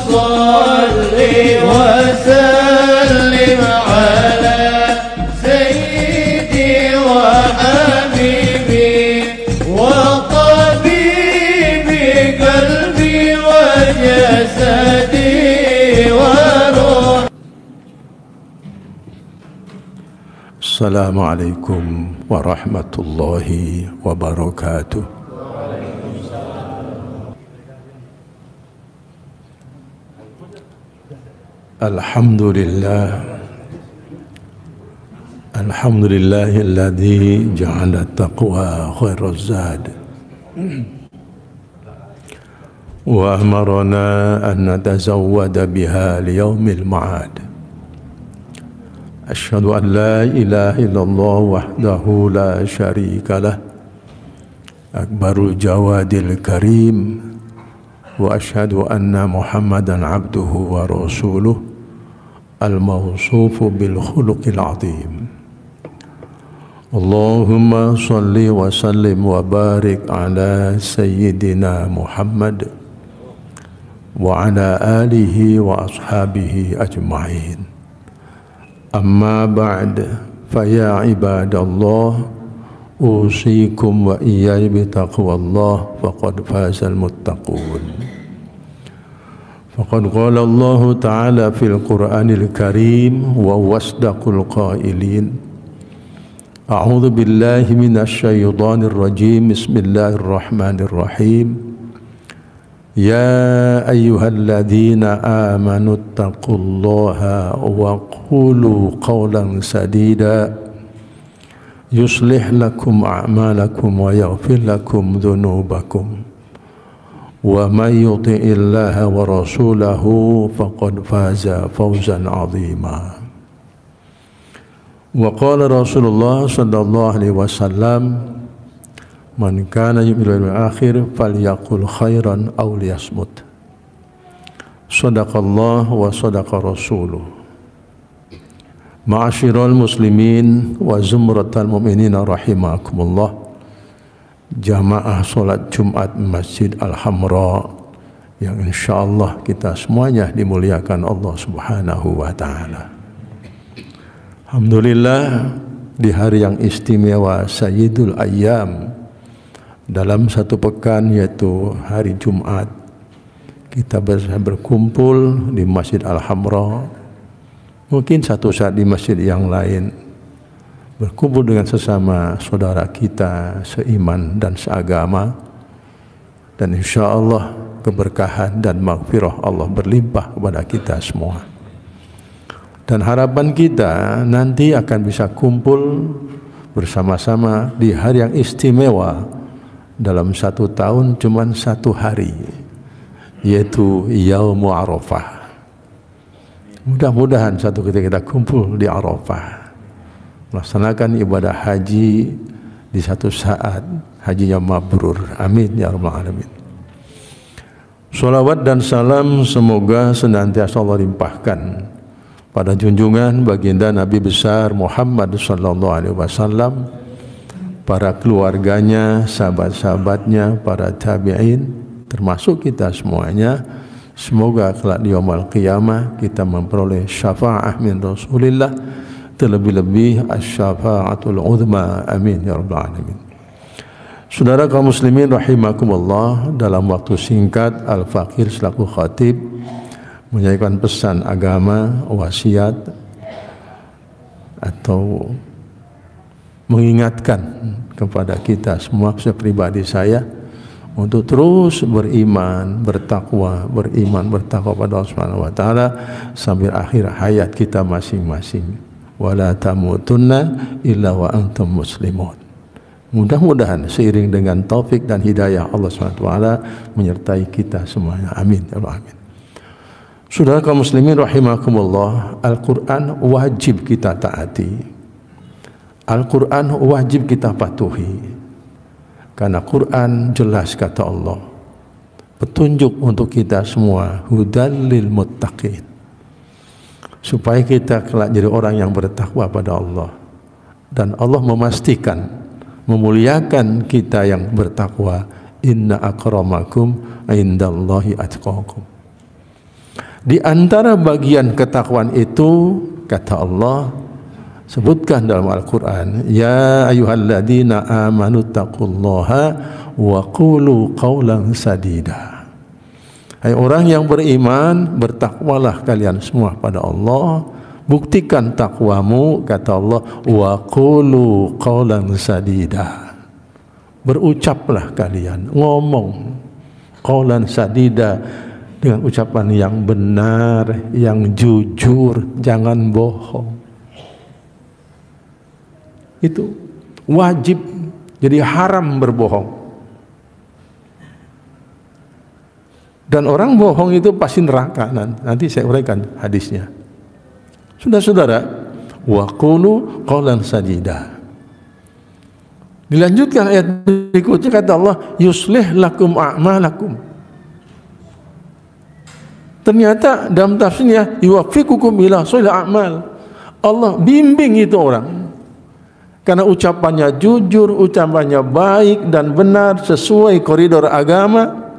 صل وسلم على سيدي وحبيبي وطبيبي قلبي وجسدي وروحي. السلام عليكم ورحمة الله وبركاته. الحمد لله الذي جعل التقوى خير الزاد وأمرنا أن نتزود بها ليوم المعاد. أشهد أن لا إله إلا الله وحده لا شريك له أكبر الجواد الكريم، وأشهد أن محمدا عبده ورسوله الموصوف بالخلق العظيم. اللهم صل وسلم وبارك على سيدنا محمد وعلى آله وأصحابه أجمعين. أما بعد، فيا عباد الله، أوصيكم وإياي بتقوى الله، فقد فاز المتقون. فقد قال الله تعالى في القرآن الكريم وهو أصدق القائلين: أعوذ بالله من الشيطان الرجيم، بسم الله الرحمن الرحيم. يا أيها الذين آمنوا اتقوا الله وقولوا قولا سديدا يصلح لكم أعمالكم ويغفر لكم ذنوبكم ومن يطع الله ورسوله فقد فاز فوزا عظيما. وقال رسول الله صلى الله عليه وسلم: من كان يؤمن بالآخر فليقل خيرا أو ليصمت. صدق الله وصدق رسوله. Ma'asyiral muslimin wa zumratal mu'minin rahimakumullah. Jamaah salat Jumat Masjid Al-Hamra yang insyaallah kita semuanya dimuliakan Allah Subhanahu wa taala. Alhamdulillah, di hari yang istimewa Sayyidul Ayyam dalam satu pekan, yaitu hari Jumat, kita berkumpul di Masjid Al-Hamra. Mungkin satu saat di masjid yang lain, berkumpul dengan sesama saudara kita seiman dan seagama, dan insya Allah keberkahan dan maghfirah Allah berlimpah kepada kita semua. Dan harapan kita nanti akan bisa kumpul bersama-sama di hari yang istimewa dalam satu tahun, cuman satu hari, yaitu Yaumul Arafah. Mudah-mudahan satu ketika kita kumpul di Arafah, melaksanakan ibadah haji di satu saat hajinya mabrur. Amin ya rabbal alamin. Salawat dan salam semoga senantiasa Allah limpahkan pada junjungan baginda Nabi besar Muhammad sallallahu alaihi wasallam, para keluarganya, sahabat-sahabatnya, para tabi'in, termasuk kita semuanya. Semoga kelak di yaumul qiyamah kita memperoleh syafaat min Rasulillah, terlebih-lebih asy-syafaatul uzma. Amin ya rabbal alamin. Saudara kaum muslimin rahimakumullah, dalam waktu singkat Al-Faqir selaku khatib menyampaikan pesan agama, wasiat atau mengingatkan kepada kita semua, pribadi saya, untuk terus beriman, bertakwa pada Allah Subhanahu wa taala sambil akhir hayat kita masing-masing. Wala tamutunna illa wa antum muslimun. Mudah-mudahan seiring dengan taufik dan hidayah Allah Subhanahu wa taala menyertai kita semuanya. Amin ya rabbal alamin. Saudara kaum muslimin rahimakumullah, Al-Qur'an wajib kita taati. Al-Qur'an wajib kita patuhi. Karena Quran jelas kata Allah, petunjuk untuk kita semua, hudal lil muttaqin, supaya kita kelak jadi orang yang bertakwa pada Allah. Dan Allah memastikan, memuliakan kita yang bertakwa. Inna akramakum indallahi atqakum. Di antara bagian ketakwaan itu, kata Allah, sebutkan dalam Al-Quran, ya ayyuhalladzina amanu taqullaha wa qulu qawlan sadida. Hai orang yang beriman, bertakwalah kalian semua pada Allah, buktikan takwamu, kata Allah, wa qulu qawlan sadida. Berucaplah kalian, ngomong qawlan sadida, dengan ucapan yang benar, yang jujur, jangan bohong. Itu wajib, jadi haram berbohong. Dan orang bohong itu pasti neraka. Nanti saya uraikan hadisnya. Sudah saudara, wa qulu qawlan sadida. Dilanjutkan ayat berikutnya, kata Allah, yuslih lakum a'malakum. Ternyata dalam tafsirnya, yuwaffiqukum ila sholil a'mal. Allah bimbing itu orang. Karena ucapannya jujur, ucapannya baik dan benar sesuai koridor agama,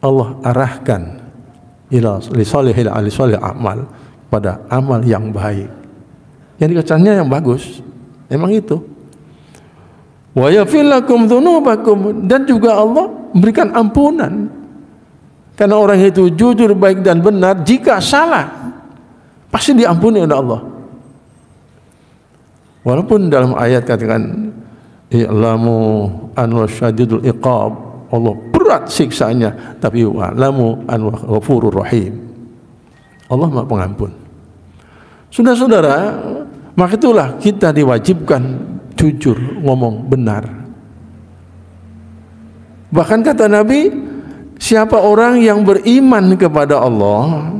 Allah arahkan ila solihil a'mal, pada amal yang baik. Yang dikesannya yang bagus. Memang itu. Wa yaghfir lakum dzunubakum, dan juga Allah memberikan ampunan. Karena orang itu jujur, baik dan benar, jika salah pasti diampuni oleh Allah. Walaupun dalam ayat katakan i'lamu anna syadidul iqab, Allah berat siksanya, tapi wa'lamu anna ghafurur rahim, Allah Maha Pengampun. Saudara-saudara, maka itulah kita diwajibkan jujur, ngomong benar. Bahkan kata Nabi, siapa orang yang beriman kepada Allah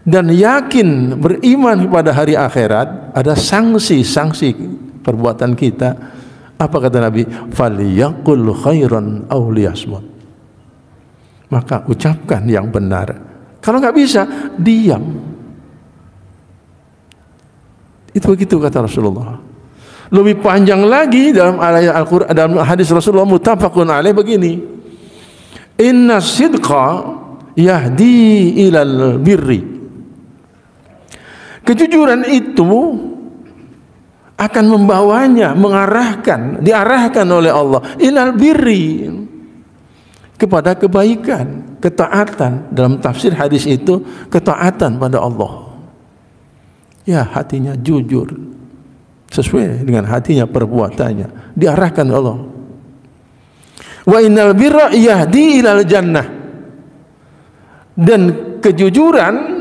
dan yakin beriman kepada hari akhirat, ada sanksi perbuatan kita. Apa kata Nabi? Falyaqul khairan aw liyasmut. Maka ucapkan yang benar. Kalau nggak bisa, diam. Itu begitu kata Rasulullah. Lebih panjang lagi dalam ayat Al-Quran, dalam hadis Rasulullah muttafaqun alaih begini. Inna sidqa yahdi ilal birri. Kejujuran itu akan membawanya, diarahkan oleh Allah ilal birri, kepada kebaikan, ketaatan. Dalam tafsir hadis itu, ketaatan pada Allah. Ya, hatinya jujur, sesuai dengan hatinya, perbuatannya diarahkan oleh Allah. Wa innal birra yahdi ilal jannah, dan kejujuran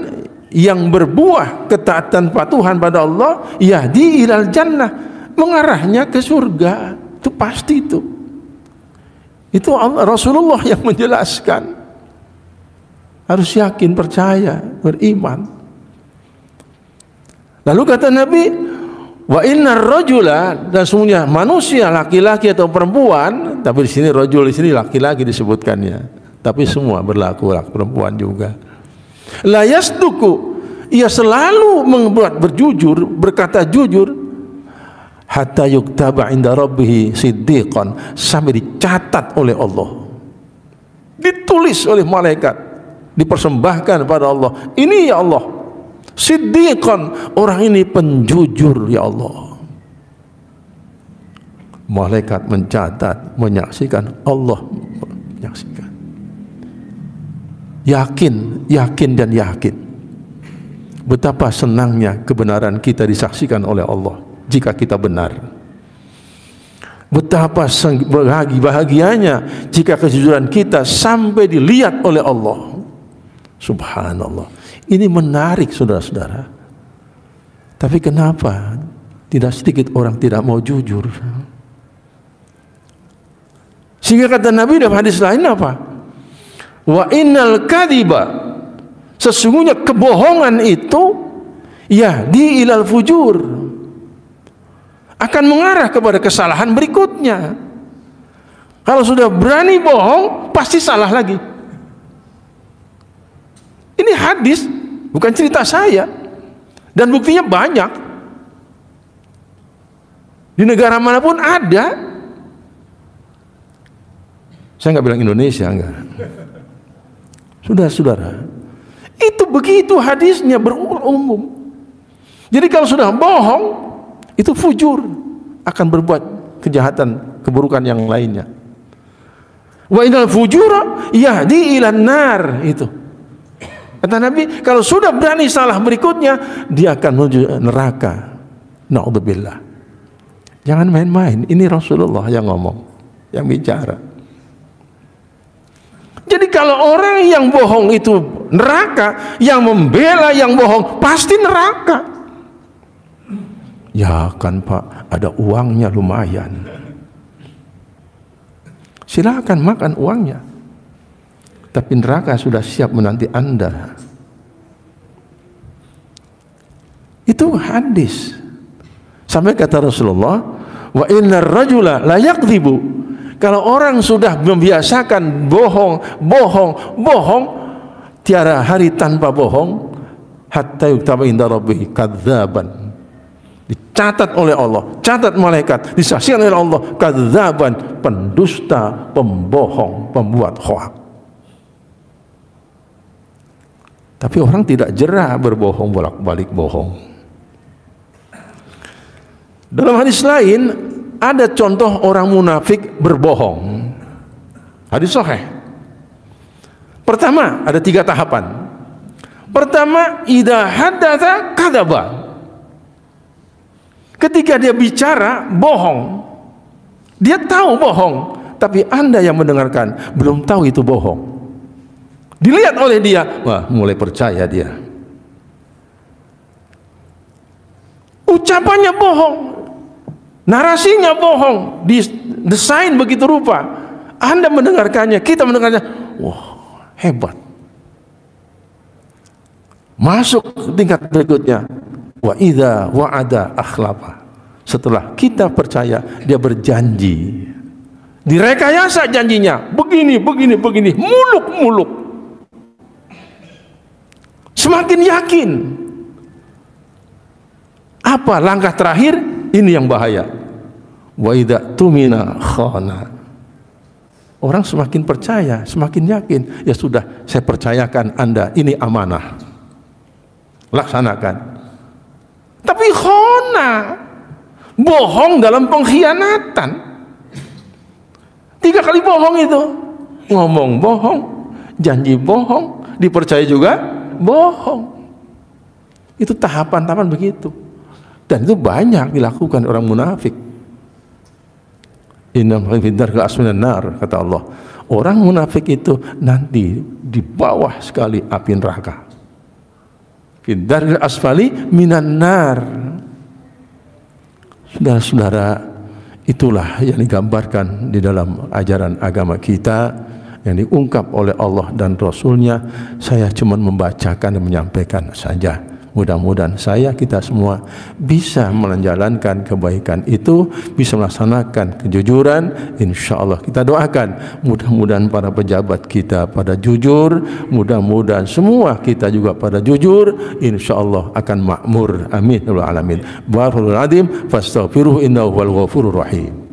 yang berbuah ketaatan patuhan pada Allah, yahdi ilal jannah, mengarahnya ke surga. Itu pasti itu. Itu Allah, Rasulullah yang menjelaskan. Harus yakin, percaya, beriman. Lalu kata Nabi, wa innar rajula, dan semuanya manusia, laki-laki atau perempuan, tapi di sini rajul, di sini laki-laki disebutkannya, tapi semua berlaku perempuan juga. La yasduku, ia selalu membuat berjujur, berkata jujur, hatta yuktaba inda rabbih siddiqan, sampai dicatat oleh Allah, ditulis oleh malaikat, dipersembahkan pada Allah. Ini ya Allah, siddiqan, orang ini penjujur ya Allah. Malaikat mencatat, menyaksikan, Allah menyaksikan. Yakin dan yakin. Betapa senangnya kebenaran kita disaksikan oleh Allah jika kita benar. Betapa bahagianya jika kejujuran kita sampai dilihat oleh Allah. Subhanallah. Ini menarik saudara-saudara. Tapi kenapa tidak sedikit orang tidak mau jujur? Sehingga kata Nabi dalam hadis lain apa? Wa innal kadhiba, sesungguhnya kebohongan itu yahdi ilal fujur, akan mengarah kepada kesalahan berikutnya. Kalau sudah berani bohong, pasti salah lagi. Ini hadis, bukan cerita saya, dan buktinya banyak. Di negara manapun ada. Saya nggak bilang Indonesia, enggak. Saudara-saudara, Itu begitu hadisnya berumum. Jadi kalau sudah bohong, itu fujur, akan berbuat kejahatan, keburukan yang lainnya. Wa innal fujura yahdi ilan nar, itu. Kata Nabi, kalau sudah berani salah berikutnya, dia akan menuju neraka. Na'udzubillah. Jangan main-main, ini Rasulullah yang ngomong, yang bicara. Jadi kalau orang yang bohong itu neraka, yang membela yang bohong pasti neraka. Ya kan Pak, ada uangnya lumayan. Silakan makan uangnya. Tapi neraka sudah siap menanti Anda. Itu hadis. Sampai kata Rasulullah, wa innar rajula la yakdzibu. Kalau orang sudah membiasakan bohong, tiada hari tanpa bohong, hatta yuktaba inda rabbih kadzaban. Dicatat oleh Allah, catat malaikat, disaksikan oleh Allah, kadzaban, pendusta, pembohong, pembuat hoak. Tapi orang tidak jerah berbohong, bolak-balik bohong. Dalam hadis lain ada contoh orang munafik berbohong. Hadis sahih. Pertama, ada 3 tahapan. Pertama, idza haddatsa kadzaba. Ketika dia bicara, bohong. Dia tahu bohong, tapi Anda yang mendengarkan belum tahu itu bohong. Dilihat oleh dia, wah, mulai percaya dia. Ucapannya bohong, narasinya bohong, didesain begitu rupa. Anda mendengarkannya, kita mendengarkannya, wah, hebat. Masuk tingkat berikutnya, wa idza wa'ada akhlafa. Setelah kita percaya, dia berjanji, direkayasa janjinya, begini, muluk-muluk. Semakin yakin. Apa langkah terakhir? Ini yang bahaya. Wa idza tumina khana. Orang semakin percaya, semakin yakin. Ya sudah, saya percayakan Anda, ini amanah. Laksanakan. Tapi khana, bohong dalam pengkhianatan. 3 kali bohong itu. Ngomong bohong, janji bohong, dipercaya juga bohong. Itu tahapan-tahapan begitu. Dan itu banyak dilakukan orang munafik. Innam fid darkil asfali minan nar, kata Allah. Orang munafik itu nanti di bawah sekali api neraka. Fid darkil asfali minan nar. Saudara-saudara, itulah yang digambarkan di dalam ajaran agama kita, yang diungkap oleh Allah dan Rasulnya. Saya cuma membacakan dan menyampaikan saja. Mudah-mudahan kita semua bisa menjalankan kebaikan itu, bisa melaksanakan kejujuran. Insya Allah kita doakan, mudah-mudahan para pejabat kita pada jujur, mudah-mudahan semua kita juga pada jujur. Insya Allah akan makmur. Amin ya rabbal alamin. Barakallahu azim, fastaghfiruhu innahu huwal ghafurur rahim.